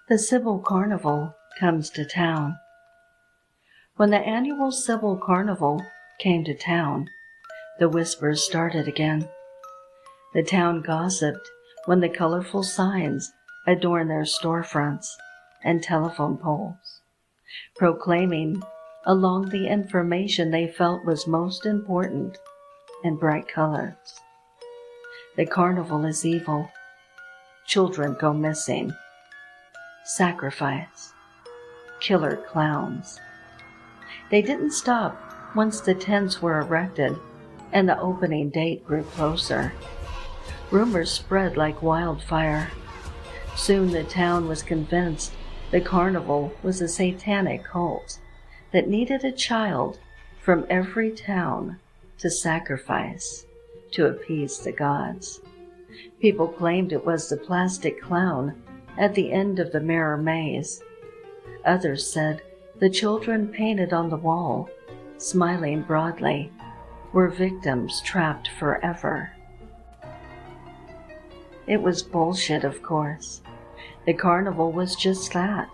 The Cybil Carnival comes to town. When the annual Cybil Carnival came to town, the whispers started again. The town gossiped when the colorful signs adorned their storefronts and telephone poles, proclaiming along the information they felt was most important in bright colors. The carnival is evil. Children go missing. Sacrifice. Killer clowns. They didn't stop once the tents were erected and the opening date grew closer. Rumors spread like wildfire. Soon the town was convinced the carnival was a satanic cult that needed a child from every town to sacrifice to appease the gods. People claimed it was the plastic clown at the end of the mirror maze. Others said the children painted on the wall, smiling broadly, were victims trapped forever. It was bullshit, of course. The carnival was just that,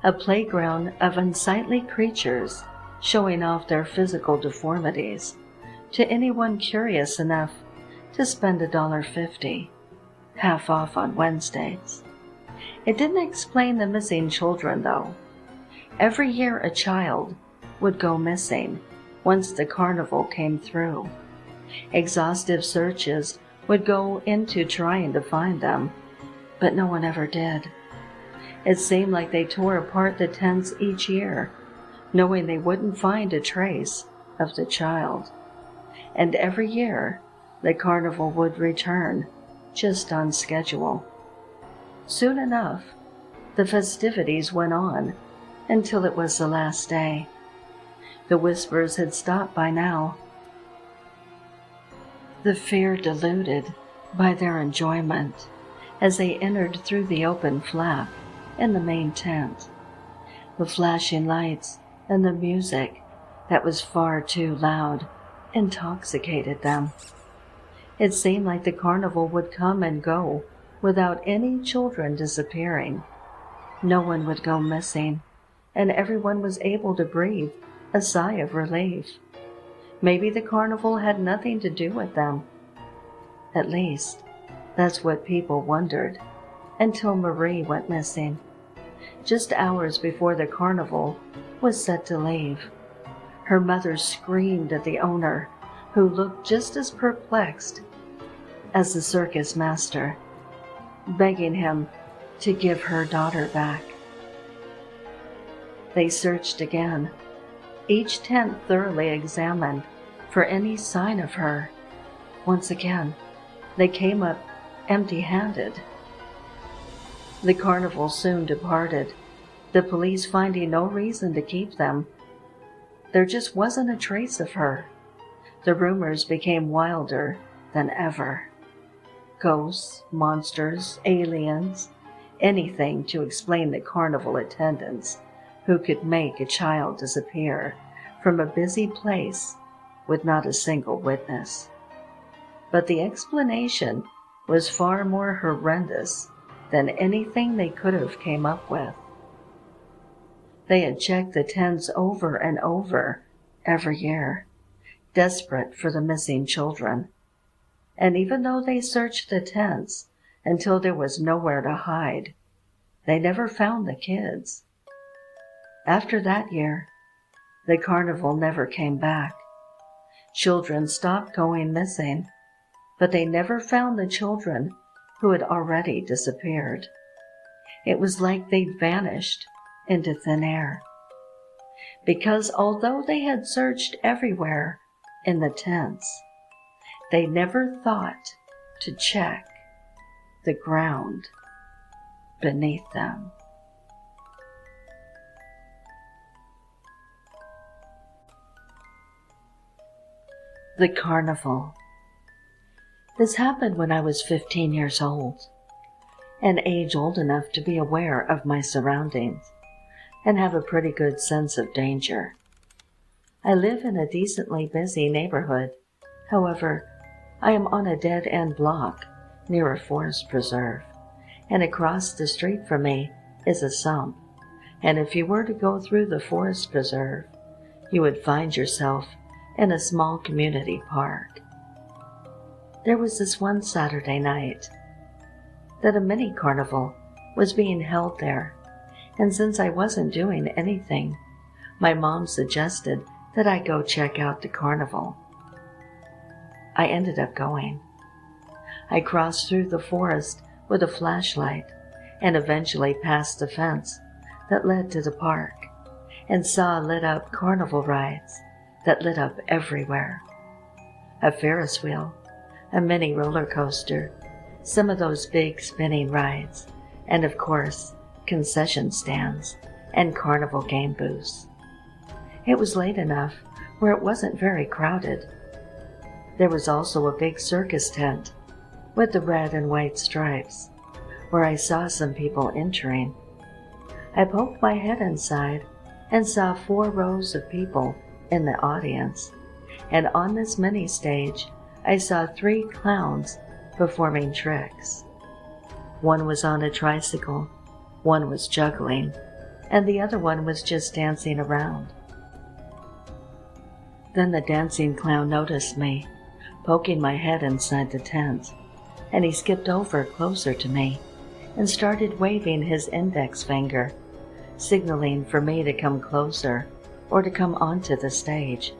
a playground of unsightly creatures showing off their physical deformities to anyone curious enough to spend $1.50, half off on Wednesdays. It didn't explain the missing children, though. Every year a child would go missing once the carnival came through. Exhaustive searches would go into trying to find them, but no one ever did. It seemed like they tore apart the tents each year, knowing they wouldn't find a trace of the child. And every year, the carnival would return, just on schedule. Soon enough, the festivities went on until it was the last day. The whispers had stopped by now. The fear diluted by their enjoyment as they entered through the open flap in the main tent. The flashing lights and the music that was far too loud intoxicated them. It seemed like the carnival would come and go without any children disappearing. No one would go missing, and everyone was able to breathe a sigh of relief. Maybe the carnival had nothing to do with them. At least, that's what people wondered, until Marie went missing, just hours before the carnival was set to leave. Her mother screamed at the owner, who looked just as perplexed as the circus master, begging him to give her daughter back. They searched again, each tent thoroughly examined for any sign of her. Once again, they came up empty-handed. The carnival soon departed, the police finding no reason to keep them. There just wasn't a trace of her. The rumors became wilder than ever. Ghosts, monsters, aliens, anything to explain the carnival attendants who could make a child disappear from a busy place with not a single witness. But the explanation was far more horrendous than anything they could have came up with. They had checked the tents over and over every year, desperate for the missing children. And even though they searched the tents until there was nowhere to hide, they never found the kids. After that year, the carnival never came back. Children stopped going missing, but they never found the children who had already disappeared. It was like they'd vanished into thin air. Because although they had searched everywhere in the tents, they never thought to check the ground beneath them. The Carnival. This happened when I was 15 years old, an age old enough to be aware of my surroundings and have a pretty good sense of danger. I live in a decently busy neighborhood. However, I am on a dead-end block near a forest preserve, and across the street from me is a sump, and if you were to go through the forest preserve, you would find yourself in a small community park. There was this one Saturday night that a mini carnival was being held there, and since I wasn't doing anything, my mom suggested that I go check out the carnival. I ended up going. I crossed through the forest with a flashlight and eventually passed the fence that led to the park and saw lit-up carnival rides that lit up everywhere. A Ferris wheel, a mini roller coaster, some of those big spinning rides, and of course, concession stands and carnival game booths. It was late enough where it wasn't very crowded. There was also a big circus tent with the red and white stripes, where I saw some people entering. I poked my head inside and saw 4 rows of people in the audience, and on this mini stage, I saw 3 clowns performing tricks. One was on a tricycle, one was juggling, and the other one was just dancing around. Then the dancing clown noticed me, poking my head inside the tent, and he skipped over closer to me and started waving his index finger, signaling for me to come closer or to come onto the stage.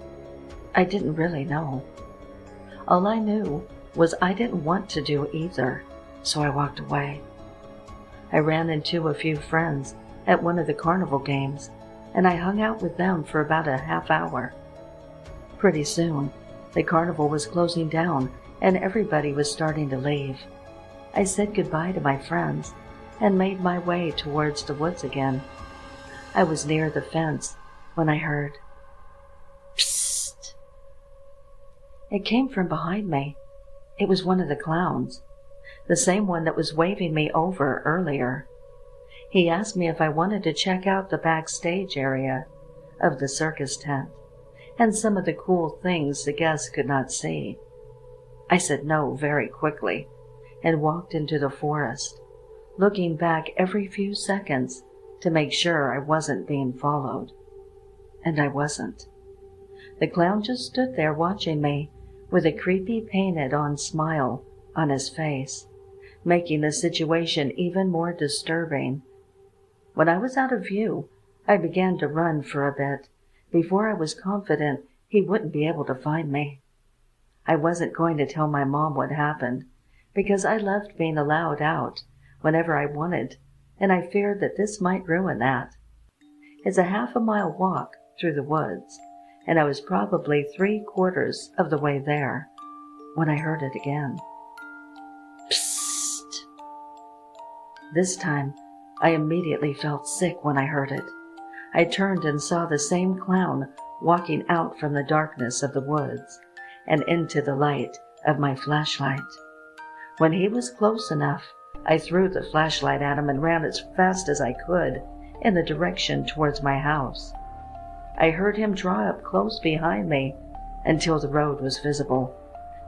I didn't really know. All I knew was I didn't want to do either, so I walked away. I ran into a few friends at one of the carnival games, and I hung out with them for about a half hour. Pretty soon, the carnival was closing down and everybody was starting to leave. I said goodbye to my friends and made my way towards the woods again. I was near the fence when I heard, "Psst!" It came from behind me. It was one of the clowns, the same one that was waving me over earlier. He asked me if I wanted to check out the backstage area of the circus tent and some of the cool things the guests could not see. I said no very quickly and walked into the forest, looking back every few seconds to make sure I wasn't being followed. And I wasn't. The clown just stood there watching me with a creepy painted-on smile on his face, making the situation even more disturbing. When I was out of view, I began to run for a bit before I was confident he wouldn't be able to find me. I wasn't going to tell my mom what happened because I loved being allowed out whenever I wanted, and I feared that this might ruin that. It's a half-a-mile walk through the woods, and I was probably 3/4 of the way there when I heard it again. Psst! This time, I immediately felt sick when I heard it. I turned and saw the same clown walking out from the darkness of the woods and into the light of my flashlight. When he was close enough, I threw the flashlight at him and ran as fast as I could in the direction towards my house. I heard him draw up close behind me until the road was visible.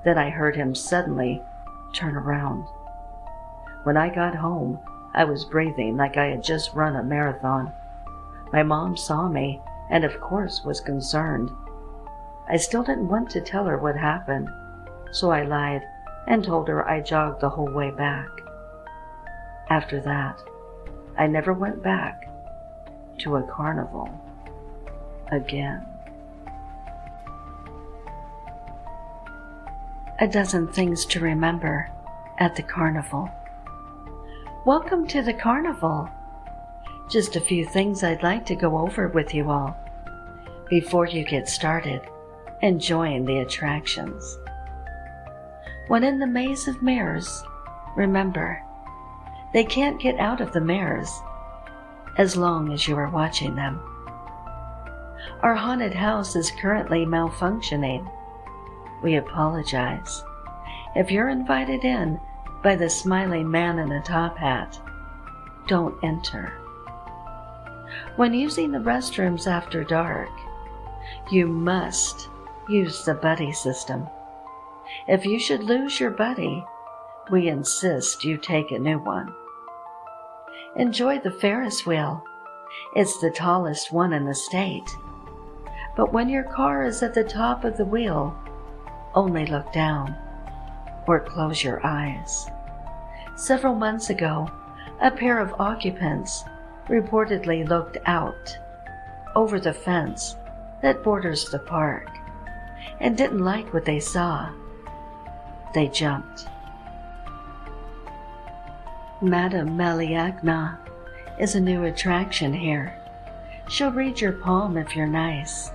Then I heard him suddenly turn around. When I got home, I was breathing like I had just run a marathon. My mom saw me and of course was concerned. I still didn't want to tell her what happened, so I lied and told her I jogged the whole way back. After that, I never went back to a carnival again. A dozen things to remember at the carnival. Welcome to the carnival. Just a few things I'd like to go over with you all before you get started enjoying the attractions. When in the maze of mirrors, remember, they can't get out of the mirrors as long as you are watching them. Our haunted house is currently malfunctioning. We apologize. If you're invited in by the smiling man in a top hat, don't enter. When using the restrooms after dark, you must use the buddy system. If you should lose your buddy, we insist you take a new one. enjoy the Ferris wheel. It's the tallest one in the state. But when your car is at the top of the wheel, only look down or close your eyes. Several months ago, a pair of occupants reportedly looked out over the fence that borders the park and didn't like what they saw. They jumped. Madame Maliagna is a new attraction here. She'll read your palm if you're nice.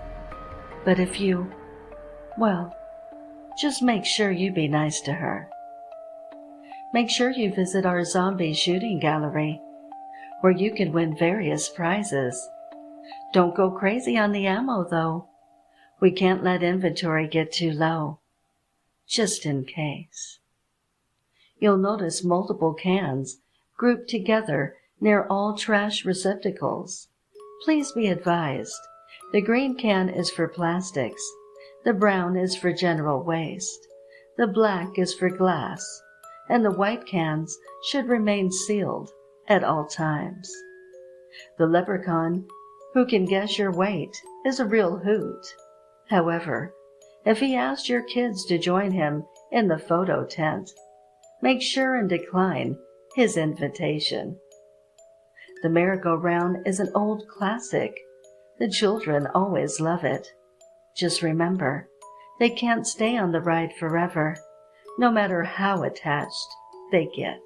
But if you, well, just make sure you be nice to her. Make sure you visit our zombie shooting gallery, where you can win various prizes. Don't go crazy on the ammo, though. We can't let inventory get too low, just in case. You'll notice multiple cans grouped together near all trash receptacles. Please be advised, the green can is for plastics, the brown is for general waste, the black is for glass, and the white cans should remain sealed at all times. The leprechaun, who can guess your weight, is a real hoot. However, if he asked your kids to join him in the photo tent, make sure and decline his invitation. The merry-go-round is an old classic. The children always love it. Just remember, they can't stay on the ride forever, no matter how attached they get.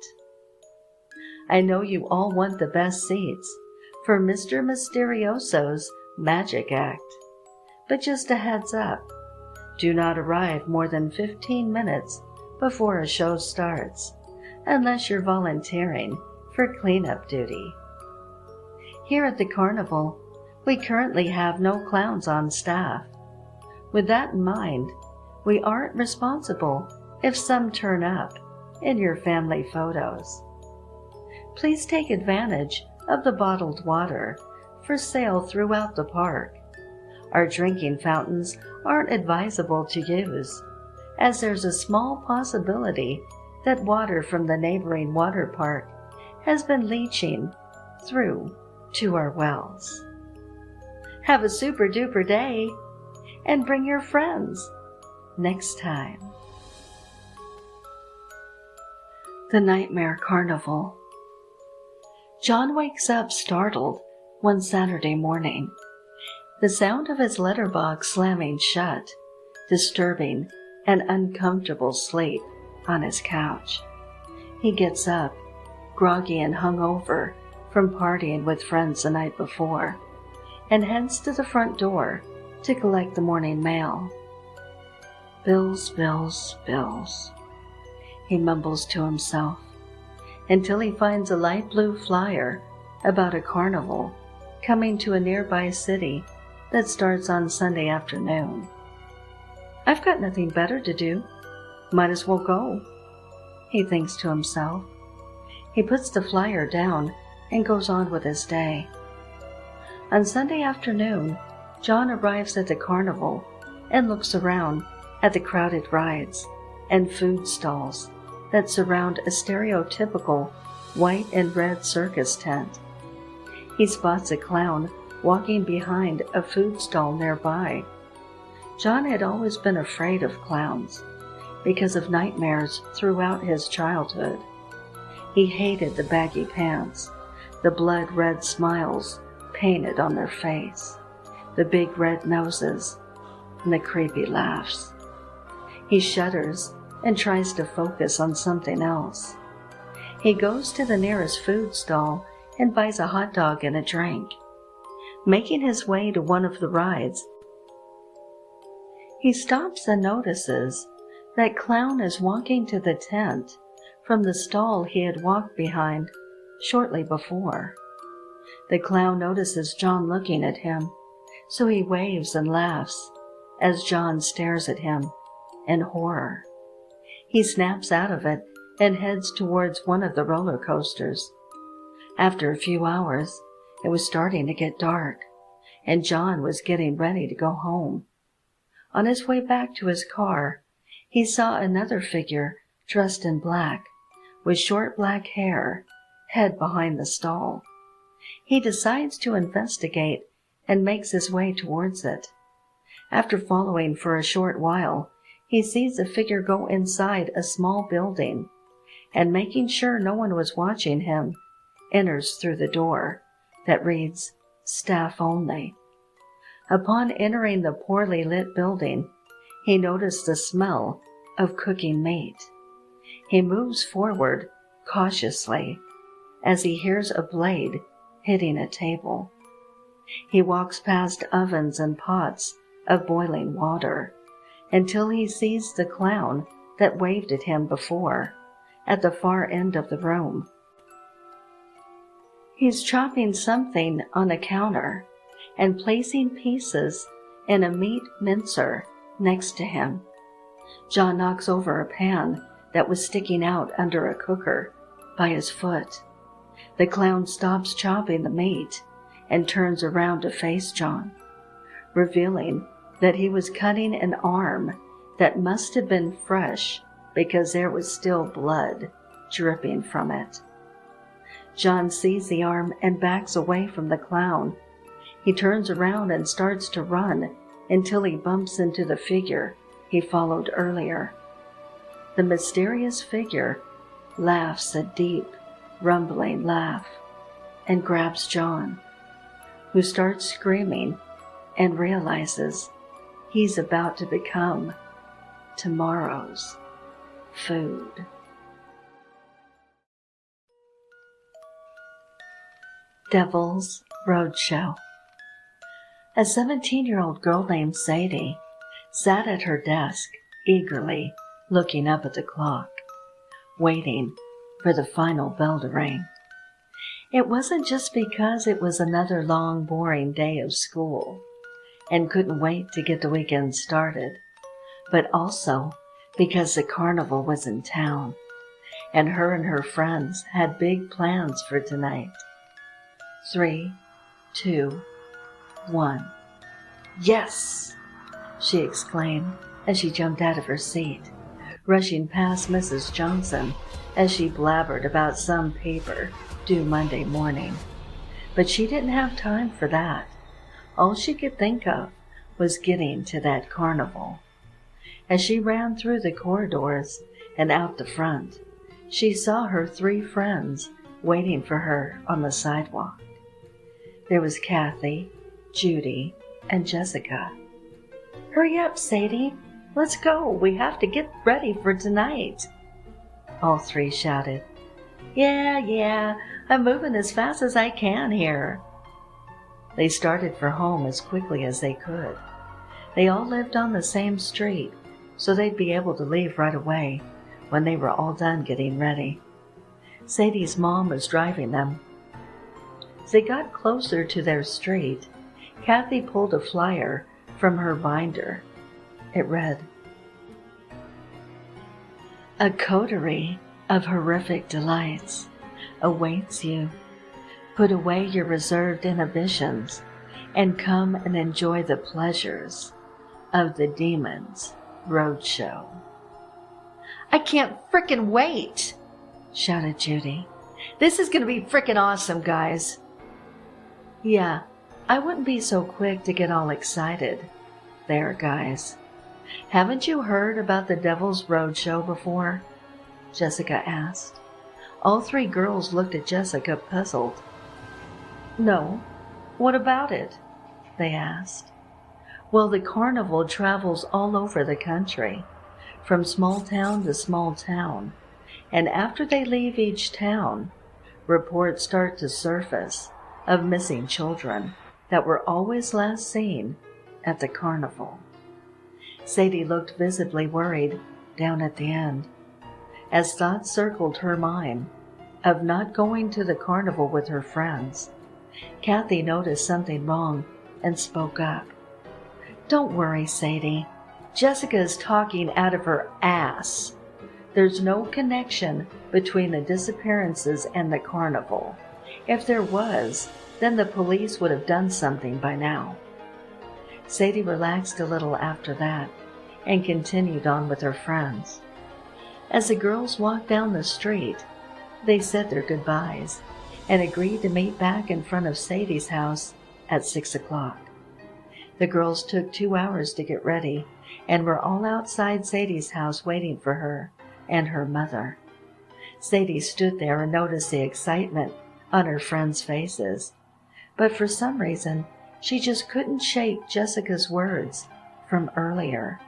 I know you all want the best seats for Mr. Mysterioso's magic act, but just a heads up, do not arrive more than 15 minutes before a show starts, unless you're volunteering for cleanup duty. Here at the carnival, we currently have no clowns on staff. With that in mind, we aren't responsible if some turn up in your family photos. Please take advantage of the bottled water for sale throughout the park. Our drinking fountains aren't advisable to use, as there's a small possibility that water from the neighboring water park has been leaching through to our wells. Have a super duper day and bring your friends next time. The Nightmare Carnival. John wakes up startled one Saturday morning. The sound of his letterbox slamming shut, disturbing an uncomfortable sleep on his couch. He gets up, groggy and hungover from partying with friends the night before, and heads to the front door to collect the morning mail. Bills, bills, bills, he mumbles to himself, until he finds a light blue flyer about a carnival coming to a nearby city that starts on Sunday afternoon. I've got nothing better to do. Might as well go, he thinks to himself. He puts the flyer down and goes on with his day. On Sunday afternoon, John arrives at the carnival and looks around at the crowded rides and food stalls that surround a stereotypical white and red circus tent. He spots a clown walking behind a food stall nearby. John had always been afraid of clowns because of nightmares throughout his childhood. He hated the baggy pants, the blood-red smiles painted on their face, the big red noses, and the creepy laughs. He shudders and tries to focus on something else. He goes to the nearest food stall and buys a hot dog and a drink. Making his way to one of the rides, he stops and notices that clown is walking to the tent from the stall he had walked behind shortly before. The clown notices John looking at him, so he waves and laughs as John stares at him in horror. He snaps out of it and heads towards one of the roller coasters. After a few hours, it was starting to get dark, and John was getting ready to go home. On his way back to his car, he saw another figure dressed in black, with short black hair head behind the stall. He decides to investigate and makes his way towards it. After following for a short while, he sees a figure go inside a small building, and making sure no one was watching him, enters through the door that reads, "Staff only." Upon entering the poorly lit building, he noticed the smell of cooking meat. He moves forward cautiously as he hears a blade hitting a table. He walks past ovens and pots of boiling water until he sees the clown that waved at him before at the far end of the room. He's chopping something on a counter and placing pieces in a meat mincer next to him. John knocks over a pan that was sticking out under a cooker by his foot. The clown stops chopping the meat and turns around to face John, revealing that he was cutting an arm that must have been fresh because there was still blood dripping from it. John sees the arm and backs away from the clown. He turns around and starts to run until he bumps into the figure he followed earlier. The mysterious figure laughs a deep, rumbling laugh and grabs John, who starts screaming and realizes he's about to become tomorrow's food. Devil's Roadshow. A 17-year-old girl named Sadie sat at her desk, eagerly looking up at the clock, waiting for the final bell to ring. It wasn't just because it was another long, boring day of school and couldn't wait to get the weekend started, but also because the carnival was in town and her friends had big plans for tonight. 3, 2, 1. "Yes!" she exclaimed as she jumped out of her seat, rushing past Mrs. Johnson as she blabbered about some paper due Monday morning. But she didn't have time for that. All she could think of was getting to that carnival. As she ran through the corridors and out the front, she saw her 3 friends waiting for her on the sidewalk. There was Kathy, Judy, and Jessica. "Hurry up, Sadie. Let's go. We have to get ready for tonight," all 3 shouted. Yeah, I'm moving as fast as I can here." They started for home as quickly as they could. They all lived on the same street, so they'd be able to leave right away when they were all done getting ready. Sadie's mom was driving them. As they got closer to their street, Kathy pulled a flyer from her binder. It read, "A coterie of horrific delights awaits you. Put away your reserved inhibitions and come and enjoy the pleasures of the Demon's Roadshow." "I can't frickin' wait!" shouted Judy. "This is gonna be frickin' awesome, guys." "Yeah, I wouldn't be so quick to get all excited there, guys. Haven't you heard about the Devil's Roadshow before?" Jessica asked. All 3 girls looked at Jessica, puzzled. "No, what about it?" they asked. "Well, the carnival travels all over the country, from small town to small town, and after they leave each town, reports start to surface of missing children that were always last seen at the carnival." Sadie looked visibly worried down at the end. As thoughts circled her mind of not going to the carnival with her friends, Kathy noticed something wrong and spoke up. "Don't worry, Sadie. Jessica is talking out of her ass. There's no connection between the disappearances and the carnival. If there was, then the police would have done something by now." Sadie relaxed a little after that and continued on with her friends. As the girls walked down the street, They said their goodbyes and agreed to meet back in front of Sadie's house at 6 o'clock. The girls took 2 hours to get ready and were all outside Sadie's house waiting for her and her mother. Sadie stood there and noticed the excitement on her friends' faces, but for some reason she just couldn't shake Jessica's words from earlier.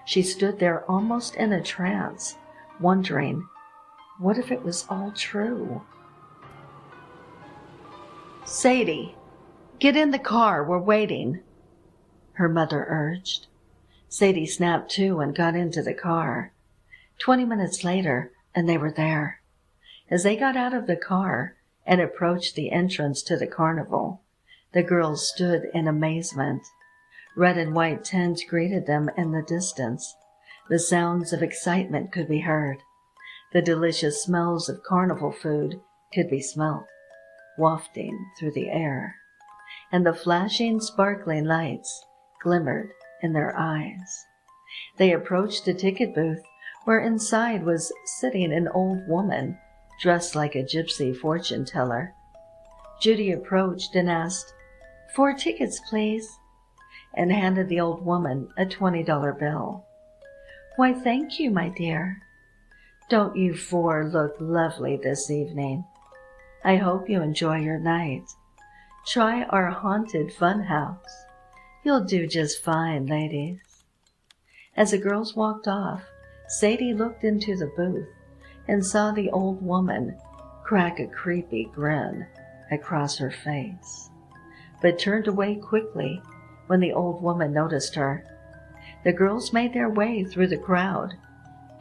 She stood there almost in a trance, wondering, what if it was all true? "Sadie, get in the car, we're waiting," her mother urged. Sadie snapped to and got into the car. 20 minutes later, and they were there. As they got out of the car and approached the entrance to the carnival, the girls stood in amazement. Red and white tents greeted them in the distance. The sounds of excitement could be heard. The delicious smells of carnival food could be smelt, wafting through the air. And the flashing, sparkling lights glimmered in their eyes. They approached the ticket booth, where inside was sitting an old woman dressed like a gypsy fortune teller. Judy approached and asked, "4 tickets, please," and handed the old woman a $20 bill. "Why, thank you, my dear. Don't you 4 look lovely this evening? I hope you enjoy your night. Try our haunted fun house. You'll do just fine, ladies." As the girls walked off, Sadie looked into the booth and saw the old woman crack a creepy grin across her face, but turned away quickly when the old woman noticed her. The girls made their way through the crowd,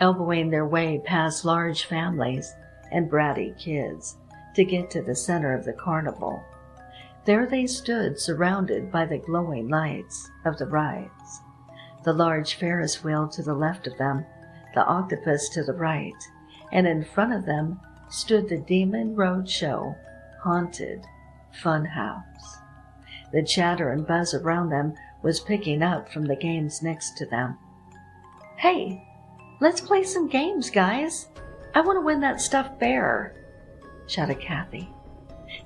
elbowing their way past large families and bratty kids to get to the center of the carnival. There they stood, surrounded by the glowing lights of the rides. The large Ferris wheel to the left of them, the octopus to the right, and in front of them stood the Demon Roadshow Haunted Fun House. The chatter and buzz around them was picking up from the games next to them. "Hey, let's play some games, guys. I want to win that stuffed bear," shouted Kathy.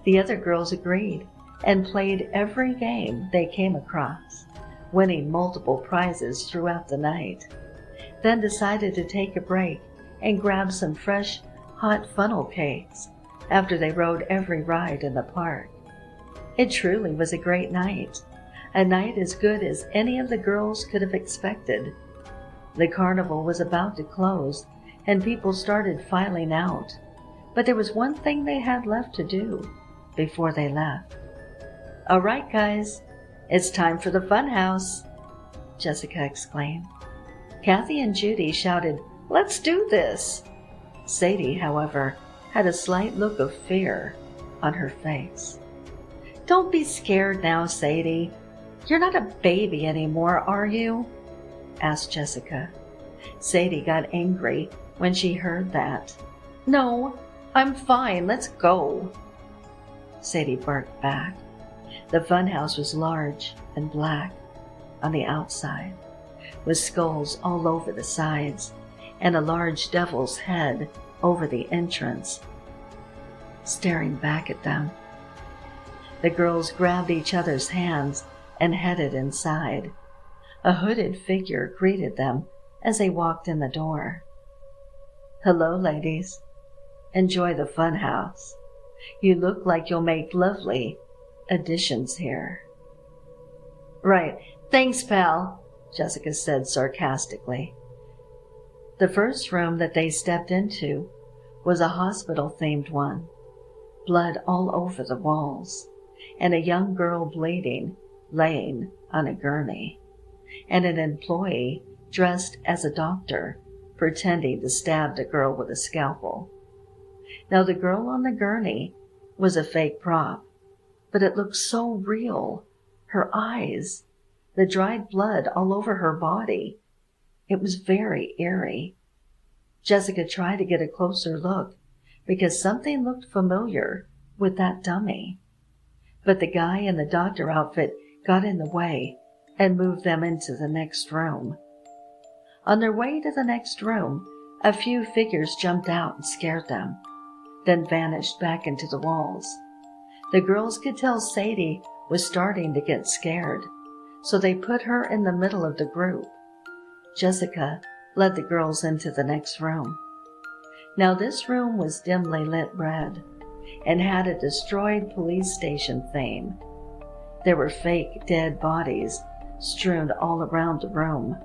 The other girls agreed and played every game they came across, winning multiple prizes throughout the night. Then decided to take a break and grab some fresh, hot funnel cakes after they rode every ride in the park. It truly was a great night, a night as good as any of the girls could have expected. The carnival was about to close, and people started filing out, but there was one thing they had left to do before they left. "All right, guys, it's time for the fun house," Jessica exclaimed. Kathy and Judy shouted, "Let's do this!" Sadie, however, had a slight look of fear on her face. "Don't be scared now, Sadie. You're not a baby anymore, are you?" asked Jessica. Sadie got angry when she heard that. "No, I'm fine. Let's go," Sadie barked back. The funhouse was large and black on the outside, with skulls all over the sides and a large devil's head over the entrance, staring back at them. The girls grabbed each other's hands and headed inside. A hooded figure greeted them as they walked in the door. "Hello, ladies. Enjoy the funhouse. You look like you'll make lovely additions here." "Right. Thanks, pal," Jessica said sarcastically. The first room that they stepped into was a hospital-themed one, blood all over the walls, and a young girl bleeding, laying on a gurney, and an employee dressed as a doctor pretending to stab the girl with a scalpel. Now, the girl on the gurney was a fake prop, but it looked so real. Her eyes, the dried blood all over her body. It was very eerie. Jessica tried to get a closer look because something looked familiar with that dummy. But the guy in the doctor outfit got in the way and moved them into the next room. On their way to the next room, a few figures jumped out and scared them. then vanished back into the walls. The girls could tell Sadie was starting to get scared, so they put her in the middle of the group. Jessica led the girls into the next room. Now this room was dimly lit red and had a destroyed police station theme. There were fake dead bodies strewn all around the room,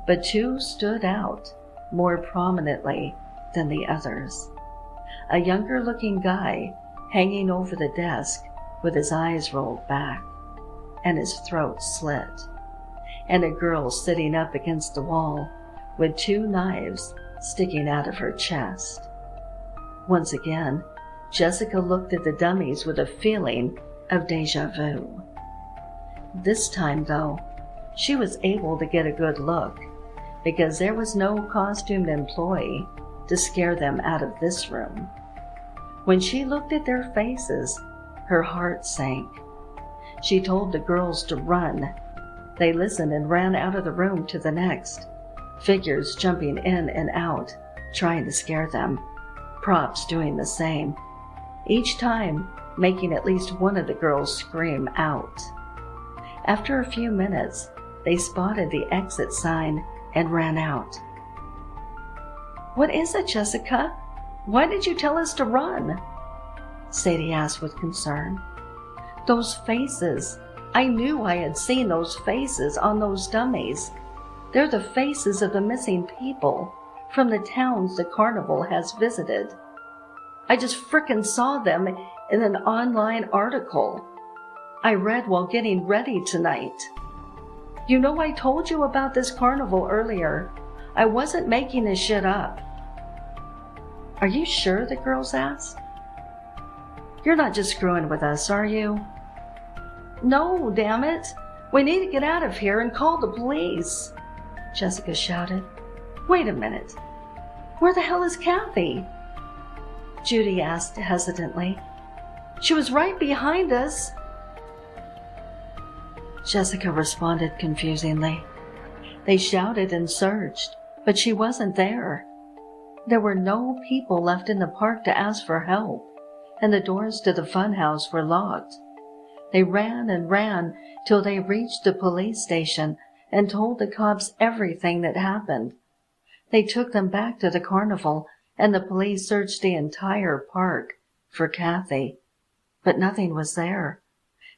but two stood out more prominently than the others. A younger-looking guy hanging over the desk with his eyes rolled back and his throat slit, and a girl sitting up against the wall with two knives sticking out of her chest. Once again, Jessica looked at the dummies with a feeling of déjà vu. This time, though, she was able to get a good look because there was no costumed employee to scare them out of this room. When she looked at their faces, her heart sank. She told the girls to run. They listened and ran out of the room to the next, figures jumping in and out, trying to scare them, props doing the same, each time making at least one of the girls scream out. After a few minutes, they spotted the exit sign and ran out. "What is it, Jessica? Why did you tell us to run?" Sadie asked with concern. "Those faces. I knew I had seen those faces on those dummies. They're the faces of the missing people from the towns the carnival has visited. I just frickin' saw them in an online article I read while getting ready tonight. You know, I told you about this carnival earlier. I wasn't making this shit up." "Are you sure?" the girls asked. "You're not just screwing with us, are you?" "No, damn it. We need to get out of here and call the police," Jessica shouted. "Wait a minute. Where the hell is Kathy?" Judy asked hesitantly. "She was right behind us." Jessica responded confusingly. They shouted and searched, but she wasn't there. There were no people left in the park to ask for help, and the doors to the funhouse were locked. They ran and ran till they reached the police station and told the cops everything that happened. They took them back to the carnival, and the police searched the entire park for Kathy, but nothing was there.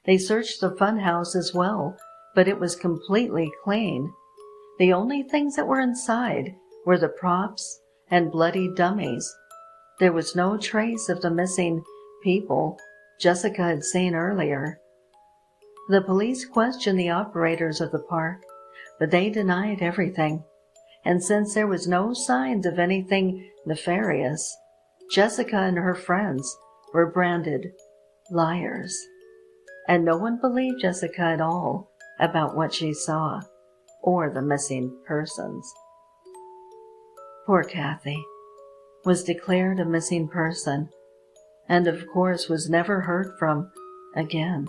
They searched the funhouse as well, but it was completely clean. The only things that were inside were the props and bloody dummies. There was no trace of the missing people Jessica had seen earlier. The police questioned the operators of the park, but they denied everything. And since there was no signs of anything nefarious, Jessica and her friends were branded liars. And no one believed Jessica at all about what she saw, or the missing persons. Poor Kathy was declared a missing person, and of course was never heard from again.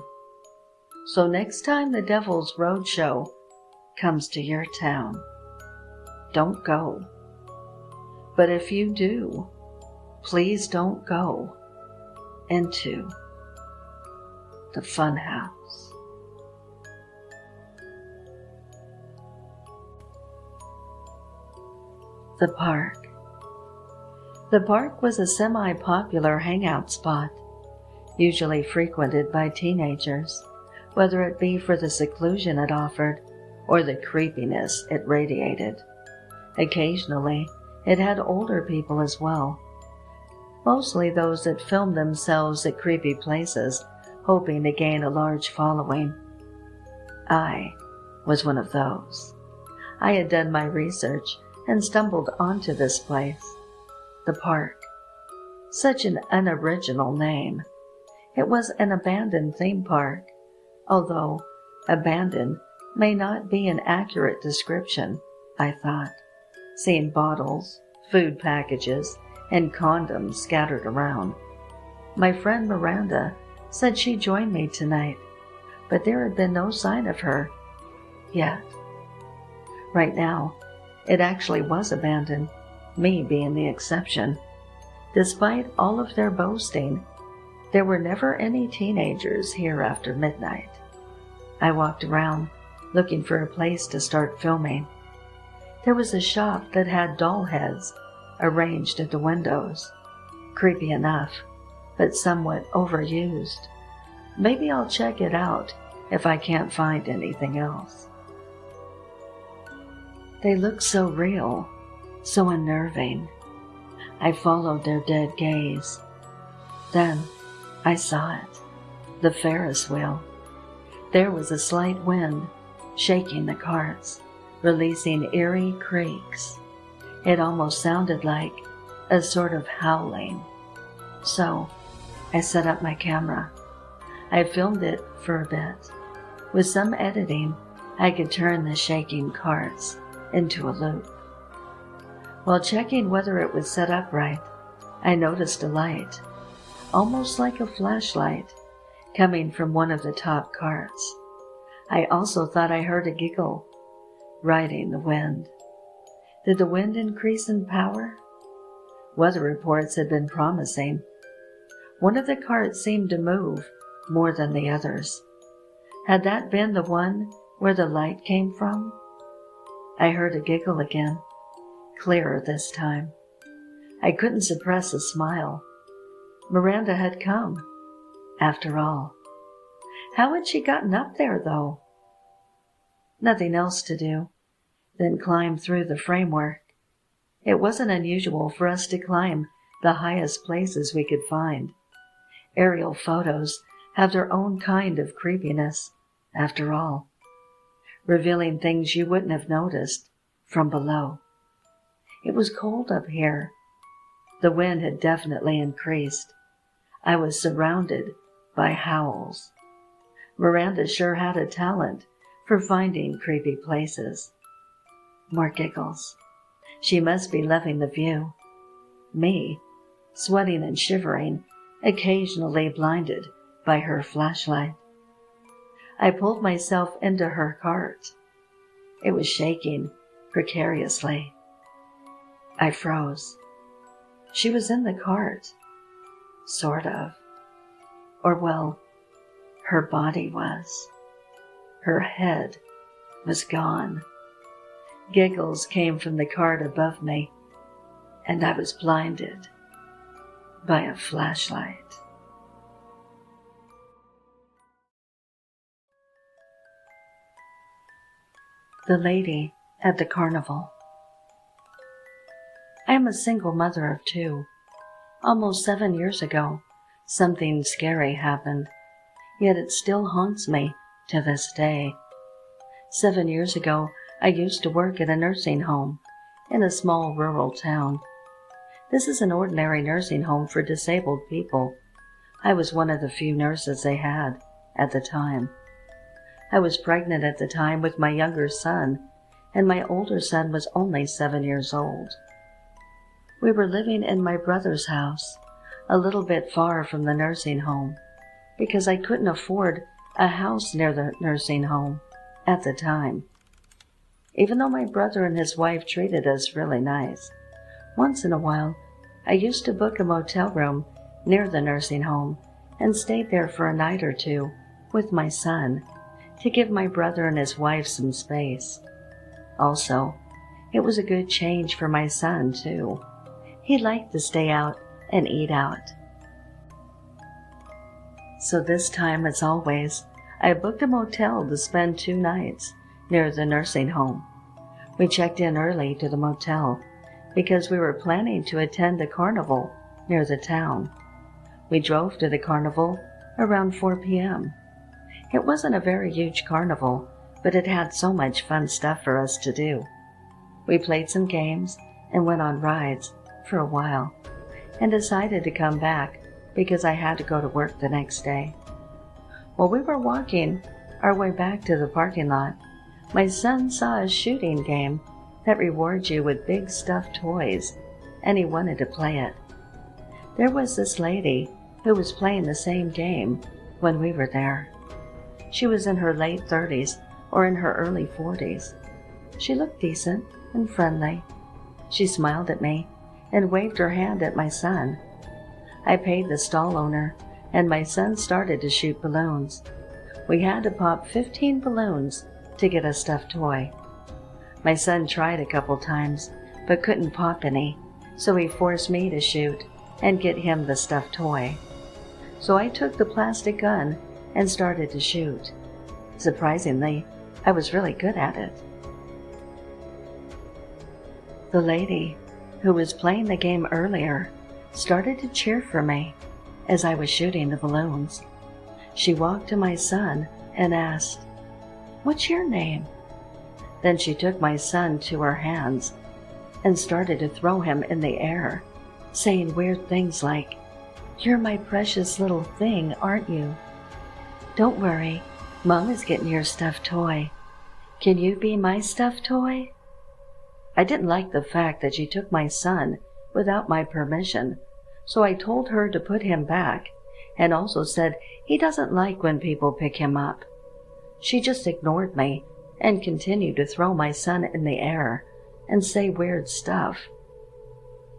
So next time the Devil's Roadshow comes to your town, don't go. But if you do, please don't go into the funhouse. The park. The park was a semi-popular hangout spot, usually frequented by teenagers, whether it be for the seclusion it offered or the creepiness it radiated. Occasionally, it had older people as well, mostly those that filmed themselves at creepy places, hoping to gain a large following. I was one of those. I had done my research and stumbled onto this place, the park. Such an unoriginal name. It was an abandoned theme park, although abandoned may not be an accurate description, I thought, seeing bottles, food packages, and condoms scattered around. My friend Miranda said she'd join me tonight, but there had been no sign of her yet. Right now, it actually was abandoned, me being the exception. Despite all of their boasting, there were never any teenagers here after midnight. I walked around, looking for a place to start filming. There was a shop that had doll heads arranged at the windows. Creepy enough, but somewhat overused. Maybe I'll check it out if I can't find anything else. They looked so real, so unnerving. I followed their dead gaze. Then I saw it, the Ferris wheel. There was a slight wind, shaking the carts, releasing eerie creaks. It almost sounded like a sort of howling. So I set up my camera. I filmed it for a bit. With some editing, I could turn the shaking carts into a loop. While checking whether it was set up right, I noticed a light, almost like a flashlight, coming from one of the top carts. I also thought I heard a giggle, riding the wind. Did the wind increase in power? Weather reports had been promising. One of the carts seemed to move more than the others. Had that been the one where the light came from? I heard a giggle again, clearer this time. I couldn't suppress a smile. Miranda had come, after all. How had she gotten up there, though? Nothing else to do than climb through the framework. It wasn't unusual for us to climb the highest places we could find. Aerial photos have their own kind of creepiness, after all, revealing things you wouldn't have noticed from below. It was cold up here. The wind had definitely increased. I was surrounded by howls. Miranda sure had a talent for finding creepy places. More giggles. She must be loving the view. Me, sweating and shivering, occasionally blinded by her flashlight. I pulled myself into her cart. It was shaking precariously. I froze. She was in the cart. Sort of. Or, well, her body was. Her head was gone. Giggles came from the cart above me, and I was blinded by a flashlight. The lady at the carnival. I am a single mother of two. Almost 7 years ago, something scary happened, yet it still haunts me to this day. 7 years ago, I used to work at a nursing home in a small rural town. This is an ordinary nursing home for disabled people. I was one of the few nurses they had at the time. I was pregnant at the time with my younger son, and my older son was only 7 years old. We were living in my brother's house, a little bit far from the nursing home, because I couldn't afford a house near the nursing home at the time. Even though my brother and his wife treated us really nice, once in a while I used to book a motel room near the nursing home and stayed there for a night or two with my son to give my brother and his wife some space. Also, it was a good change for my son, too. He liked to stay out and eat out. So this time, as always, I booked a motel to spend 2 nights near the nursing home. We checked in early to the motel because we were planning to attend a carnival near the town. We drove to the carnival around 4 p.m. It wasn't a very huge carnival, but it had so much fun stuff for us to do. We played some games and went on rides for a while, and decided to come back because I had to go to work the next day. While we were walking our way back to the parking lot, my son saw a shooting game that rewards you with big stuffed toys, and he wanted to play it. There was this lady who was playing the same game when we were there. She was in her late 30s or in her early 40s. She looked decent and friendly. She smiled at me and waved her hand at my son I paid the stall owner, and my son started to shoot balloons. We had to pop 15 balloons to get a stuffed toy. My son tried a couple times, but couldn't pop any, so he forced me to shoot and get him the stuffed toy. So I took the plastic gun and started to shoot. Surprisingly, I was really good at it. The lady who was playing the game earlier started to cheer for me as I was shooting the balloons. She walked to my son and asked, "What's your name?" Then she took my son to her hands and started to throw him in the air, saying weird things like, "You're my precious little thing, aren't you? Don't worry, Mom is getting your stuffed toy. Can you be my stuffed toy?" I didn't like the fact that she took my son without my permission, so I told her to put him back, and also said he doesn't like when people pick him up. She just ignored me and continued to throw my son in the air and say weird stuff.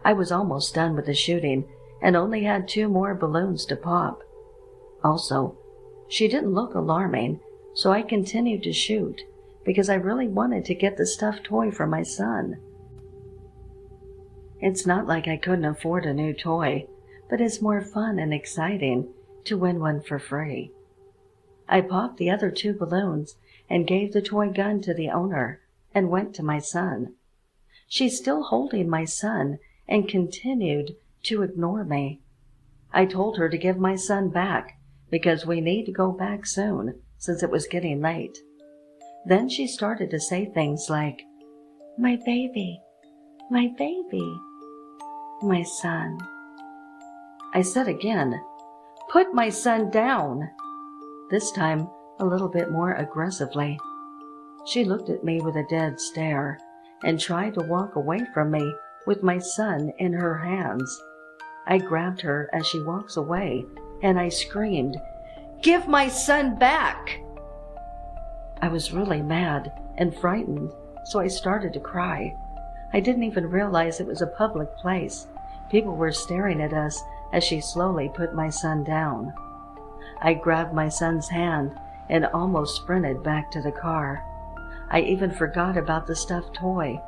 I was almost done with the shooting and only had 2 more balloons to pop. Also, she didn't look alarming, so I continued to shoot because I really wanted to get the stuffed toy for my son. It's not like I couldn't afford a new toy, but it's more fun and exciting to win one for free. I popped the other 2 balloons and gave the toy gun to the owner and went to my son. She's still holding my son and continued to ignore me. I told her to give my son back because we need to go back soon since it was getting late. Then she started to say things like, "My baby, my baby, my son." I said again, "Put my son down," this time a little bit more aggressively. She looked at me with a dead stare and tried to walk away from me with my son in her hands. I grabbed her as she walks away and I screamed, "Give my son back!" I was really mad and frightened, so I started to cry. I didn't even realize it was a public place. People were staring at us as she slowly put my son down. I grabbed my son's hand and almost sprinted back to the car. I even forgot about the stuffed toy.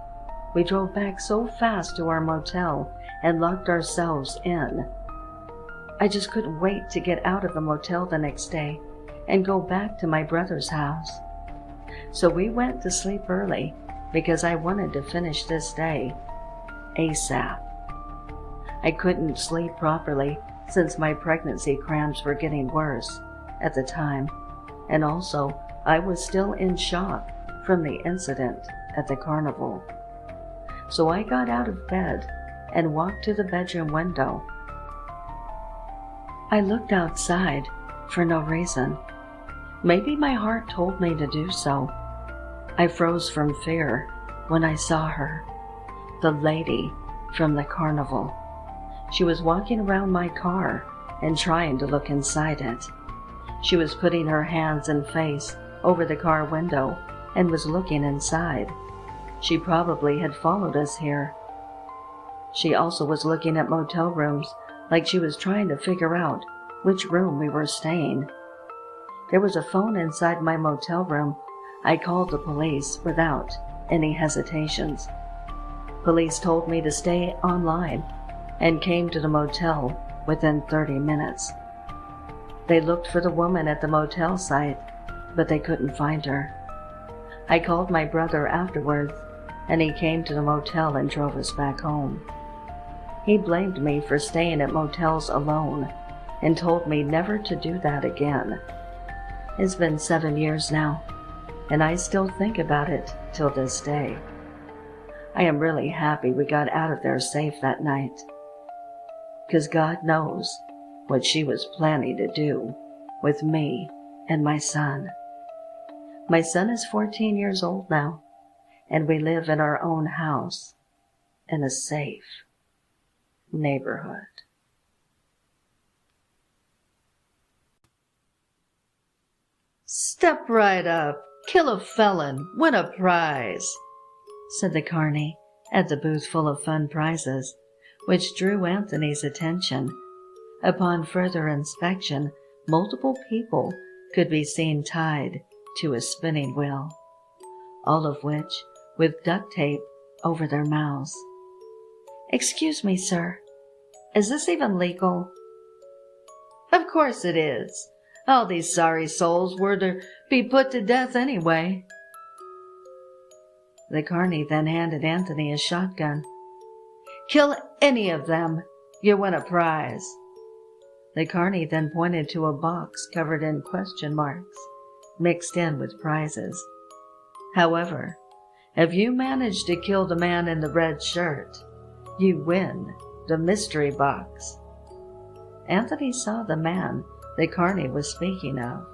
We drove back so fast to our motel and locked ourselves in. I just couldn't wait to get out of the motel the next day and go back to my brother's house. So we went to sleep early because I wanted to finish this day ASAP. I couldn't sleep properly since my pregnancy cramps were getting worse at the time, and also I was still in shock from the incident at the carnival. So I got out of bed and walked to the bedroom window. I looked outside for no reason. Maybe my heart told me to do so. I froze from fear when I saw her, the lady from the carnival. She was walking around my car and trying to look inside it. She was putting her hands and face over the car window and was looking inside. She probably had followed us here. She also was looking at motel rooms like she was trying to figure out which room we were staying. There was a phone inside my motel room. I called the police without any hesitations. Police told me to stay online and came to the motel within 30 minutes. They looked for the woman at the motel site, but they couldn't find her. I called my brother afterwards, and he came to the motel and drove us back home. He blamed me for staying at motels alone and told me never to do that again. It's been 7 years now, and I still think about it till this day. I am really happy we got out of there safe that night, 'cause God knows what she was planning to do with me and my son. My son is 14 years old now, and we live in our own house in a safe neighborhood. "Step right up, kill a felon, win a prize," said the carny at the booth full of fun prizes, which drew Anthony's attention. Upon further inspection, multiple people could be seen tied to a spinning wheel, all of which with duct tape over their mouths. "Excuse me, sir. Is this even legal?" "Of course it is. All these sorry souls were to be put to death anyway." The carney then handed Anthony a shotgun. "Kill any of them. You win a prize." The carney then pointed to a box covered in question marks, mixed in with prizes. "However, if you manage to kill the man in the red shirt, you win the mystery box." Anthony saw the man the carney was speaking of.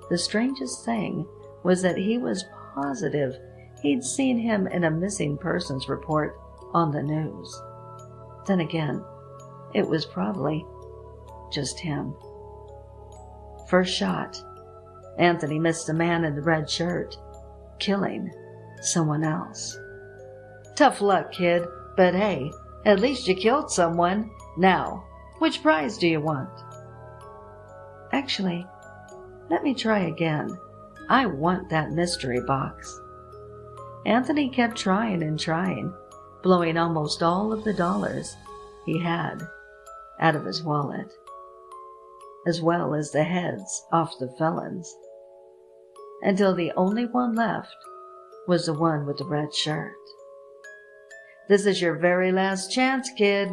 The strangest thing was that he was positive he'd seen him in a missing persons report on the news. Then again, it was probably just him. First shot, Anthony missed the man in the red shirt, killing someone else. "Tough luck, kid, but hey, at least you killed someone. Now, which prize do you want?" "Actually, let me try again. I want that mystery box." Anthony kept trying and trying, blowing almost all of the dollars he had out of his wallet, as well as the heads off the felons, until the only one left was the one with the red shirt. "This is your very last chance, kid.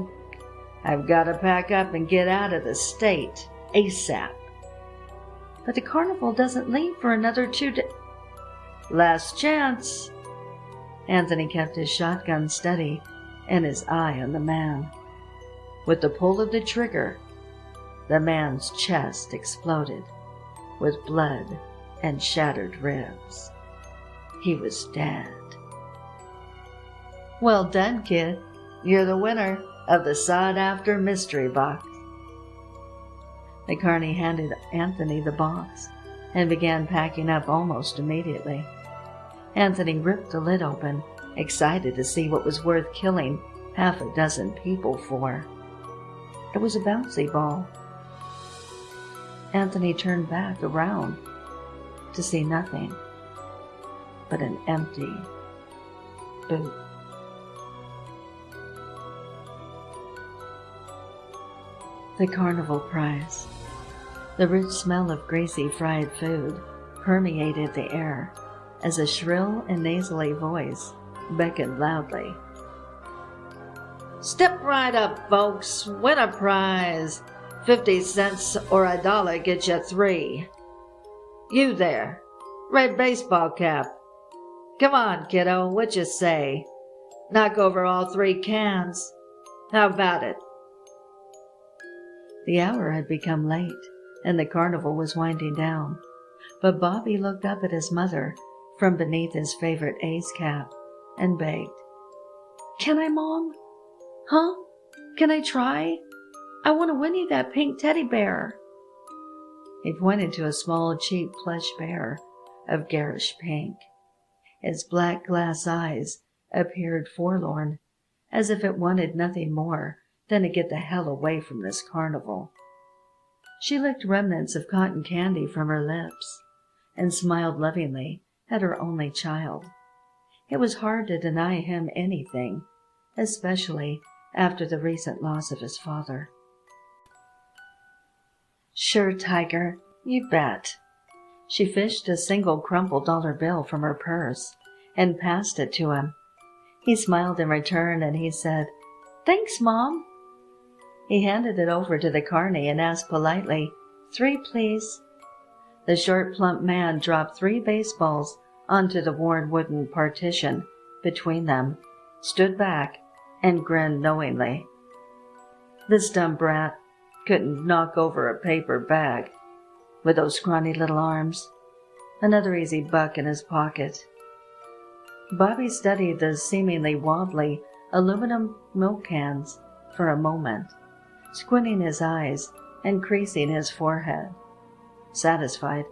I've got to pack up and get out of the state ASAP." "But the carnival doesn't leave for another 2 days. "Last chance." Anthony kept his shotgun steady and his eye on the man. With the pull of the trigger, the man's chest exploded with blood and shattered ribs. He was dead. "Well done, kid. You're the winner of the sought-after mystery box." The carney handed Anthony the box and began packing up almost immediately. Anthony ripped the lid open, excited to see what was worth killing half a dozen people for. It was a bouncy ball. Anthony turned back around to see nothing but an empty boot. The Carnival Prize. The rich smell of greasy fried food permeated the air as a shrill and nasally voice beckoned loudly. "Step right up, folks. Win a prize. 50 cents or $1 gets you 3. You there, red baseball cap. Come on, kiddo, what you say? Knock over all 3 cans. How about it?" The hour had become late, and the carnival was winding down, but Bobby looked up at his mother from beneath his favorite A's cap and begged, "Can I, Mom? Huh? Can I try? I want to win you that pink teddy bear." He pointed to a small, cheap plush bear of garish pink. Its black glass eyes appeared forlorn, as if it wanted nothing more than to get the hell away from this carnival. She licked remnants of cotton candy from her lips and smiled lovingly at her only child. It was hard to deny him anything, especially after the recent loss of his father. "Sure, Tiger, you bet." She fished a single crumpled dollar bill from her purse and passed it to him. He smiled in return and he said, "Thanks, Mom." He handed it over to the carney and asked politely, "3, please." The short, plump man dropped 3 baseballs onto the worn wooden partition between them, stood back, and grinned knowingly. This dumb brat couldn't knock over a paper bag with those scrawny little arms. Another easy buck in his pocket. Bobby studied the seemingly wobbly aluminum milk cans for a moment, squinting his eyes and creasing his forehead. Satisfied,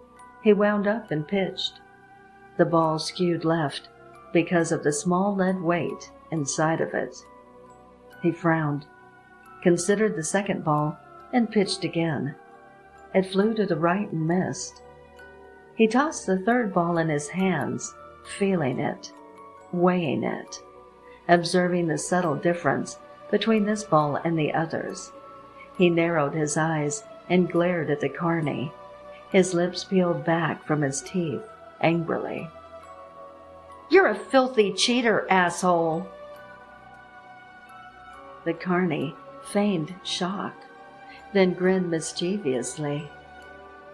he wound up and pitched. The ball skewed left because of the small lead weight inside of it. He frowned, considered the second ball, and pitched again. It flew to the right and missed. He tossed the third ball in his hands, feeling it, weighing it, observing the subtle difference between this ball and the others. He narrowed his eyes and glared at the carny, his lips peeled back from his teeth angrily. "You're a filthy cheater, asshole!" The carny feigned shock, then grinned mischievously.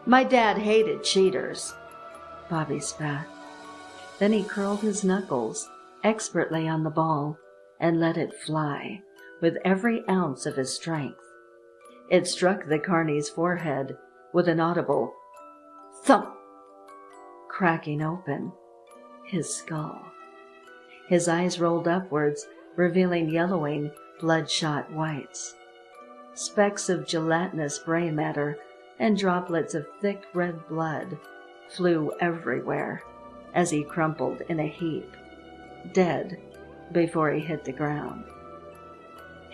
"My dad hated cheaters," Bobby spat. Then he curled his knuckles expertly on the ball and let it fly with every ounce of his strength. It struck the carny's forehead with an audible thump, cracking open his skull. His eyes rolled upwards, revealing yellowing, bloodshot whites. Specks of gelatinous gray matter and droplets of thick red blood flew everywhere as he crumpled in a heap, dead before he hit the ground.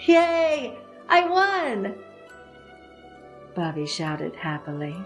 "Yay! I won!" Bobby shouted happily.